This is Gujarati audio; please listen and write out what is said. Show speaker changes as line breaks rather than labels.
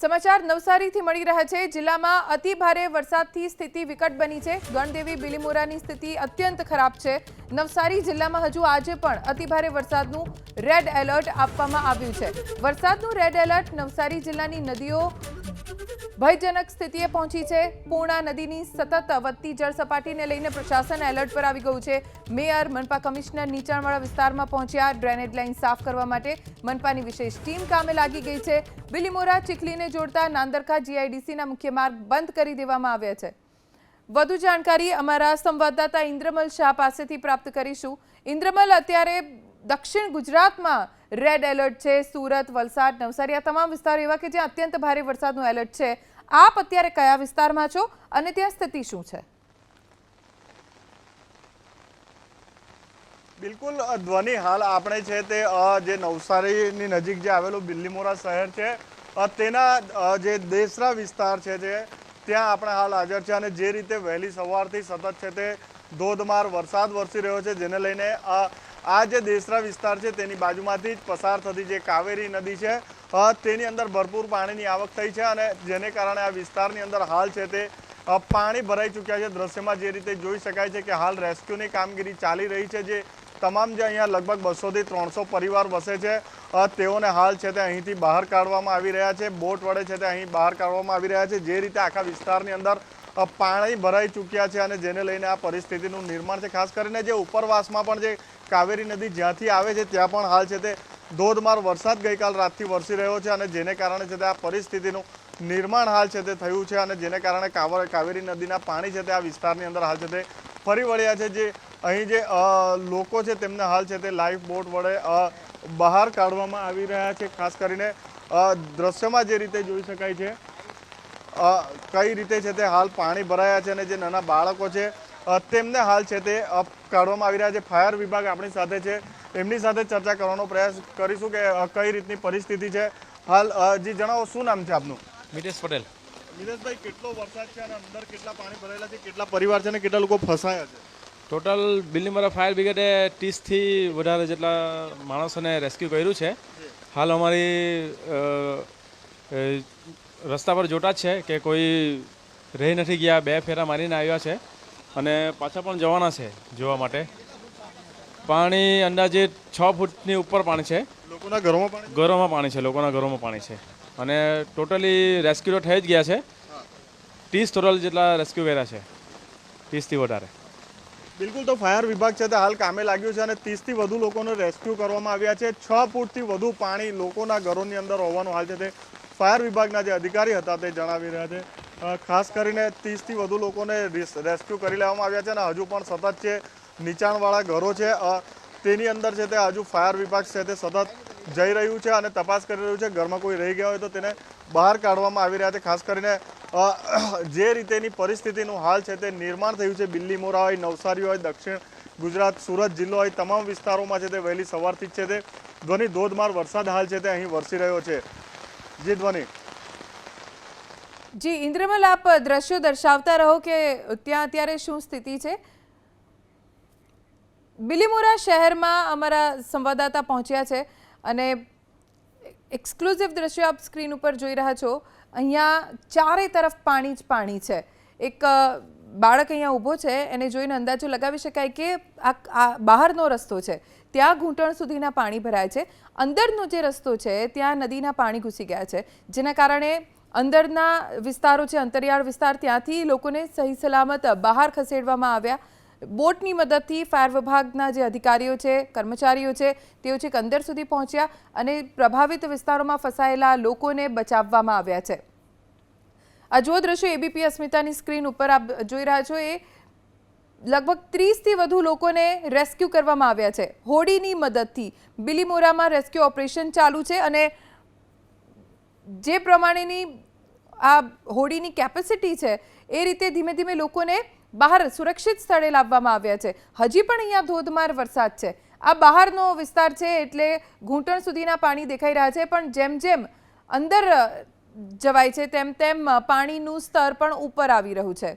સમાચાર નવસારીથી મળી રહ્યા છે। જિલ્લામાં અતિ ભારે વરસાદથી સ્થિતિ વિકટ બની છે। ગણદેવી બિલીમોરાની સ્થિતિ અત્યંત ખરાબ છે। નવસારી જિલ્લામાં હજુ આજે પણ અતિ ભારે વરસાદનું રેડ એલર્ટ આપવામાં આવ્યું છે। વરસાદનું રેડ એલર્ટ નવસારી જિલ્લાની નદીઓ ભયજનક સ્થિતિએ પહોંચી છે। પૂર્ણા નદીની સતત વધતી જળ સપાટીને લઈને પ્રશાસન એલર્ટ પર આવી ગયું છે। મેયર મનપા કમિશનર નીચાણવાળા વિસ્તારમાં પહોંચ્યા। ડ્રેનેજ લાઇન સાફ કરવા માટે મનપાની વિશેષ ટીમ કામે લાગી ગઈ છે। બિલીમોરા ચીખલીને જોડતા નાંદરખા જીઆઈડીસીના મુખ્ય માર્ગ બંધ કરી દેવામાં આવ્યા છે। વધુ જાણકારી અમારા સંવાદદાતા ઇન્દ્રમલ શાહ પાસેથી પ્રાપ્ત કરીશું। ઇન્દ્રમલ, અત્યારે દક્ષિણ ગુજરાતમાં રેડ એલર્ટ છે। સુરત, વલસાડ, નવસારી આ તમામ વિસ્તારો એવા કે જ્યાં અત્યંત ભારે વરસાદનું એલર્ટ છે। આપ અત્યારે કયા વિસ્તારમાં છો અને ત્યાં સ્થિતિ શું છે?
બિલકુલ ધ્વનિ, હાલ આપણે છે તે જે નવસારીની નજીક જે આવેલું બિલીમોરા શહેર છે તેના જે દેશરા વિસ્તાર છે ત્યાં આપણે હાલ હાજર છે અને જે રીતે વહેલી સવારથી સતત છે તે ધોધમાર વરસાદ વરસી રહ્યો છે, જેને લઈને આ જે દેશરા વિસ્તાર છે તેની બાજુમાંથી જ પસાર થતી જે કાવેરી નદી છે તેની અંદર ભરપૂર પાણીની આવક થઈ છે અને જેને કારણે આ વિસ્તારની અંદર હાલ છે તે પાણી ભરાઈ ચૂક્યા છે। દ્રશ્યમાં જે રીતે જોઈ શકાય છે કે હાલ રેસ્ક્યુની કામગીરી ચાલી રહી છે। જે તમામ જે અહીંયા લગભગ 200 થી 300 પરિવાર વસે છે તેઓને હાલ છે તે અહીંથી બહાર કાઢવામાં આવી રહ્યા છે। બોટ વડે છે તે અહીં બહાર કાઢવામાં આવી રહ્યા છે। જે રીતે આખા વિસ્તારની અંદર પાણી ભરાઈ ચૂક્યા છે અને જેને લઈને આ પરિસ્થિતિનું નિર્માણ છે। ખાસ કરીને જે ઉપરવાસમાં પણ જે કાવેરી નદી જ્યાંથી આવે છે ત્યાં પણ હાલ છે તે ધોધમાર વરસાદ ગઈકાલ રાતથી વરસી રહ્યો છે અને જેને કારણે છે તે આ પરિસ્થિતિનું નિર્માણ હાલ છે તે થયું છે અને જેને કારણે કાવેરી નદીના પાણી છે તે આ વિસ્તારની અંદર હાલ છે તે ફરી વળ્યા છે। જે અહીં જે લોકો છે તેમને હાલ છે તે લાઈફ બોટ વડે બહાર કાઢવામાં આવી રહ્યા છે। ખાસ કરીને દ્રશ્યમાં જે રીતે જોઈ શકાય છે કઈ રીતે છે તે હાલ પાણી ભરાયા છે અને જે નાના બાળકો છે તેમને હાલ છે તે કાઢવામાં આવી રહ્યા છે। ફાયર વિભાગ આપણી સાથે છે, એમની સાથે ચર્ચા કરવાનો પ્રયાસ કરીશું કે કઈ રીતની પરિસ્થિતિ છે હાલ। જી જણાવો, શું નામ છે આપનું?
મિતેશ પટેલ।
મિતેશભાઈ, કેટલો વરસાદ છે અને અંદર કેટલા પાણી ભરાયેલા છે, કેટલા પરિવાર છે અને કેટલા લોકો ફસાયા છે?
ટોટલ બિલીમોરા ફાયર બ્રિગેડે 30થી વધારે જેટલા માણસોને રેસ્ક્યુ કર્યું છે। હાલ અમારી રસ્તા પર જોતા જ છે કે કોઈ રહી નથી ગયા। 2 ફેરા મારીને આવ્યા છે અને પાછા પણ જવાના છે જોવા માટે। પાણી અંદાજે 6 ફૂટની ઉપર પાણી છે।
લોકોના ઘરોમાં
પાણી છે, લોકોના ઘરોમાં પાણી છે અને ટોટલી રેસ્ક્યુ થઈ જ ગયા છે। 30 ટોટલ જેટલા રેસ્ક્યુ કર્યા છે, 30થી વધારે।
બિલકુલ, તો ફાયર વિભાગ છે તે હાલ કામે લાગ્યું છે અને 30થી વધુ લોકોને રેસ્ક્યુ કરવામાં આવ્યા છે। 6 ફૂટથી વધુ પાણી લોકોના ઘરોની અંદર હોવાનું હાલ છે તે ફાયર વિભાગના જે અધિકારી હતા તે જણાવી રહ્યા છે। ખાસ કરીને 30થી વધુ લોકોને રેસ્ક્યુ કરી લેવામાં આવ્યા છે અને હજુ પણ સતત છે નીચાણવાળા ઘરો છે તેની અંદર છે તે હજુ ફાયર વિભાગ છે તે સતત જઈ રહ્યું છે અને તપાસ કરી રહ્યું છે। ઘરમાં કોઈ રહી ગયા હોય તો તેને બહાર કાઢવામાં આવી રહ્યા છે। ખાસ કરીને જે રીતેની પરિસ્થિતિનું હાલ છે તે નિર્માણ થયું છે, બિલીમોરા હોય, નવસારી હોય, દક્ષિણ ગુજરાત, સુરત જિલ્લો હોય, તમામ વિસ્તારોમાં છે તે વહેલી સવારથી જ છે તે ધ્વનિ ધોધમાર વરસાદ હાલ છે તે અહીં વરસી રહ્યો છે। જી ધ્વનિ।
જી ઇન્દ્રમલ, આપ દ્રશ્યો દર્શાવતા રહો કે ત્યાં અત્યારે શું સ્થિતિ છે। બિલીમોરા શહેરમાં અમારા સંવાદદાતા પહોંચ્યા છે અને એક્સક્લુઝિવ દ્રશ્યો આપ સ્ક્રીન ઉપર જોઈ રહ્યા છો। અહીંયા ચારે તરફ પાણી જ પાણી છે। એક બાળક અહીંયા ઊભો છે, એને જોઈને અંદાજો લગાવી શકાય કે આ બહારનો રસ્તો છે ત્યાં ઘૂંટણ સુધીના પાણી ભરાય છે। અંદરનો જે રસ્તો છે ત્યાં નદીના પાણી ઘૂસી ગયા છે, જેના કારણે અંદરના વિસ્તારો છે, અંતરિયાળ વિસ્તાર, ત્યાંથી લોકોને સહી સલામત બહાર ખસેડવામાં આવ્યા। બોટની મદદથી ફાયર વિભાગના જે અધિકારીઓ છે, કર્મચારીઓ છે, તેઓ છેક અંદર સુધી પહોંચ્યા અને પ્રભાવિત વિસ્તારોમાં ફસાયેલા લોકોને બચાવવામાં આવ્યા છે। આ જો દ્રશ્યો એબીપી અસ્મિતાની સ્ક્રીન ઉપર આપ જોઈ રહ્યા છો, એ લગભગ 30થી વધુ લોકોને રેસ્ક્યુ કરવામાં આવ્યા છે હોડીની મદદથી। બિલીમોરામાં રેસ્ક્યુ ઓપરેશન ચાલુ છે અને જે પ્રમાણેની આ હોડીની કેપેસિટી છે એ રીતે ધીમે ધીમે લોકોને બહાર સુરક્ષિત સ્થળે લાવવામાં આવ્યા છે। હજી પણ અહીંયા ધોધમાર વરસાદ છે। આ બહારનો વિસ્તાર છે એટલે ઘૂંટણ સુધીના પાણી દેખાઈ રહ્યા છે, પણ જેમ જેમ અંદર જવાય છે તેમ તેમ પાણીનું સ્તર પણ ઉપર આવી રહ્યું છે।